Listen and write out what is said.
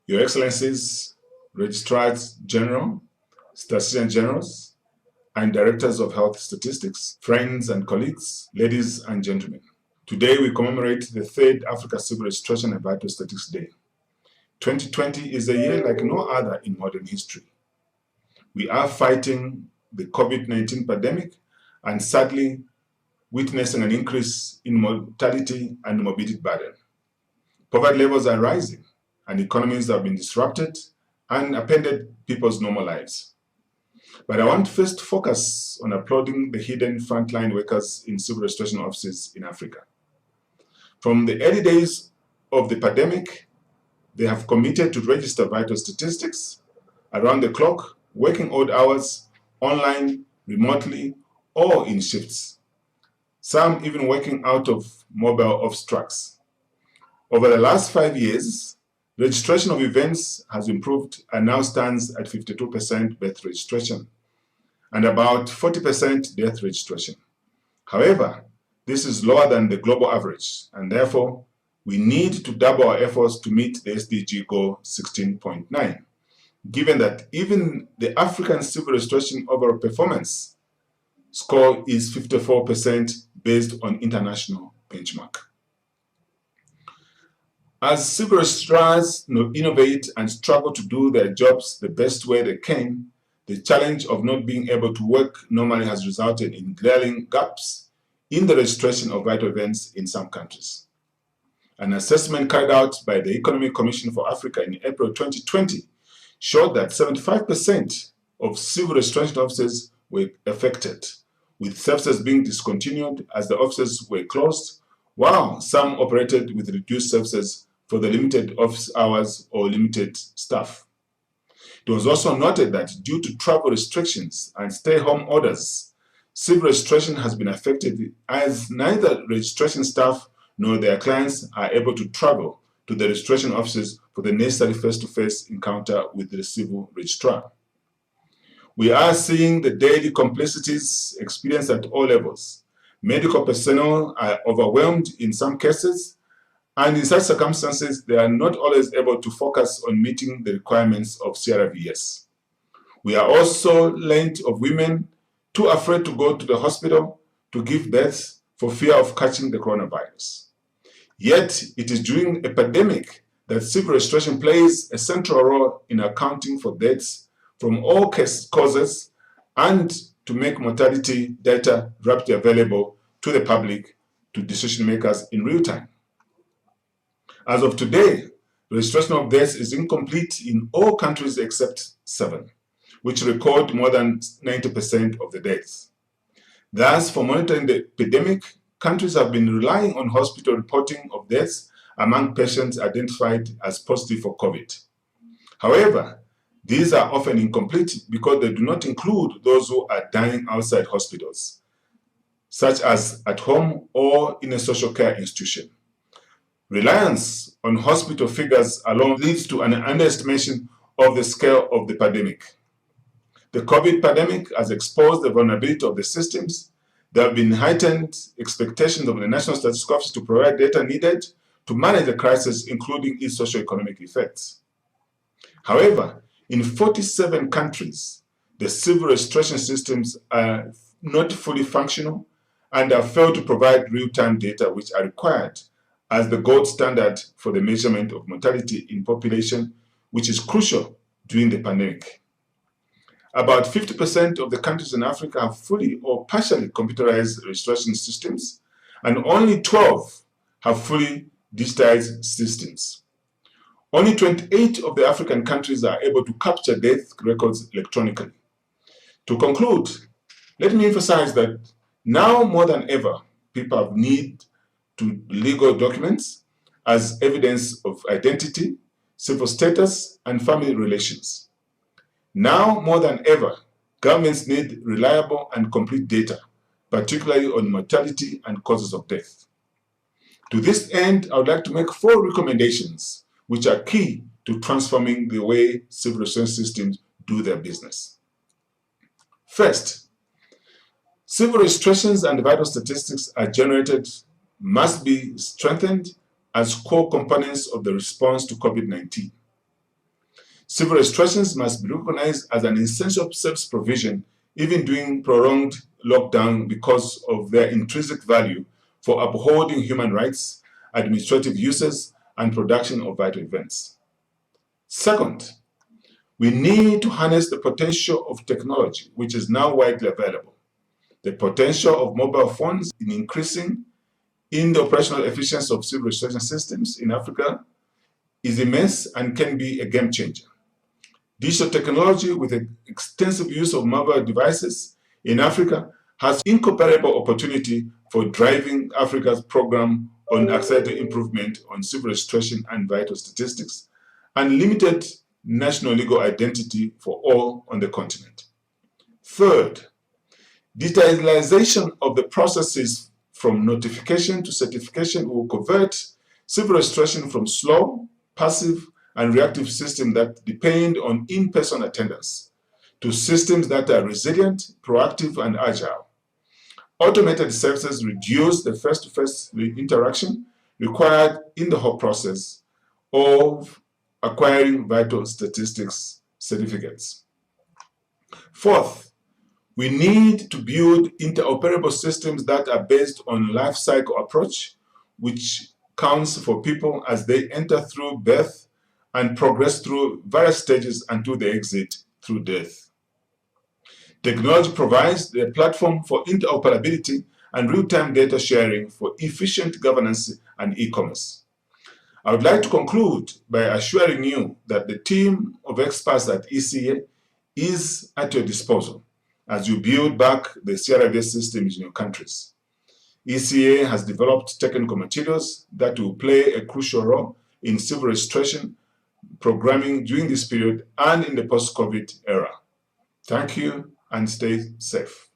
Your Excellencies, Registrars General, Statistician Generals, and Directors of Health Statistics, friends and colleagues, ladies and gentlemen. Today we commemorate the third Africa Civil Registration and Vital Statistics Day. 2020 is a year like no other in modern history. We are fighting the COVID-19 pandemic and sadly witnessing an increase in mortality and morbidity burden. Poverty levels are rising and economies have been disrupted and upended people's normal lives. But I want to first focus on applauding the hidden frontline workers in civil registration offices in Africa. From the early days of the pandemic, they have committed to register vital statistics around the clock, working odd hours, online, remotely, or in shifts. Some even working out of mobile office trucks. Over the last 5 years, registration of events has improved and now stands at 52% birth registration and about 40% death registration. However, this is lower than the global average, and therefore we need to double our efforts to meet the SDG goal 16.9, given that even the African civil registration overall performance score is 54% based on international benchmark. As civil registrars innovate and struggle to do their jobs the best way they can, the challenge of not being able to work normally has resulted in glaring gaps in the registration of vital events in some countries. An assessment carried out by the Economic Commission for Africa in April 2020 showed that 75% of civil registration offices were affected, with services being discontinued as the offices were closed, while some operated with reduced services for the limited office hours or limited staff. It was also noted that due to travel restrictions and stay-home orders, civil registration has been affected as neither registration staff nor their clients are able to travel to the registration offices for the necessary face-to-face encounter with the civil registrar. We are seeing the daily complexities experienced at all levels. Medical personnel are overwhelmed in some cases, and in such circumstances, they are not always able to focus on meeting the requirements of CRVS. We are also learned of women too afraid to go to the hospital to give birth for fear of catching the coronavirus. Yet, it is during a pandemic that civil registration plays a central role in accounting for deaths from all causes and to make mortality data rapidly available to the public, to decision makers in real time. As of today, registration of deaths is incomplete in all countries except 7, which record more than 90% of the deaths. Thus, for monitoring the epidemic, countries have been relying on hospital reporting of deaths among patients identified as positive for COVID. However, these are often incomplete because they do not include those who are dying outside hospitals, such as at home or in a social care institution. Reliance on hospital figures alone leads to an underestimation of the scale of the pandemic. The COVID pandemic has exposed the vulnerability of the systems. There have been heightened expectations of the National Statistics Office to provide data needed to manage the crisis, including its socio-economic effects. However, in 47 countries, the civil registration systems are not fully functional and have failed to provide real-time data which are required as the gold standard for the measurement of mortality in population, which is crucial during the pandemic. About 50% of the countries in Africa have fully or partially computerized registration systems, and only 12 have fully digitized systems. Only 28 of the African countries are able to capture death records electronically. To conclude, let me emphasize that now more than ever, people have need to legal documents as evidence of identity, civil status, and family relations. Now more than ever, governments need reliable and complete data, particularly on mortality and causes of death. To this end, I would like to make 4 recommendations which are key to transforming the way civil registration systems do their business. First, civil registrations and vital statistics are generated must be strengthened as core components of the response to COVID-19. Civil restorations must be recognized as an essential service provision, even during prolonged lockdown, because of their intrinsic value for upholding human rights, administrative uses, and production of vital events. Second, we need to harness the potential of technology, which is now widely available. The potential of mobile phones in increasing in the operational efficiency of civil restoration systems in Africa is immense and can be a game changer. Digital technology with the extensive use of mobile devices in Africa has incomparable opportunity for driving Africa's program on accelerated improvement on civil restoration and vital statistics, and limited national legal identity for all on the continent. Third, digitalization of the processes from notification to certification will convert civil restoration from slow, passive, and reactive systems that depend on in-person attendance to systems that are resilient, proactive, and agile. Automated services reduce the face-to-face interaction required in the whole process of acquiring vital statistics certificates. Fourth, we need to build interoperable systems that are based on life cycle approach, which counts for people as they enter through birth and progress through various stages until they exit through death. Technology provides the platform for interoperability and real-time data sharing for efficient governance and e-commerce. I would like to conclude by assuring you that the team of experts at ECA is at your disposal as you build back the CRVS systems in your countries. ECA has developed technical materials that will play a crucial role in civil restoration programming during this period and in the post-COVID era. Thank you and stay safe.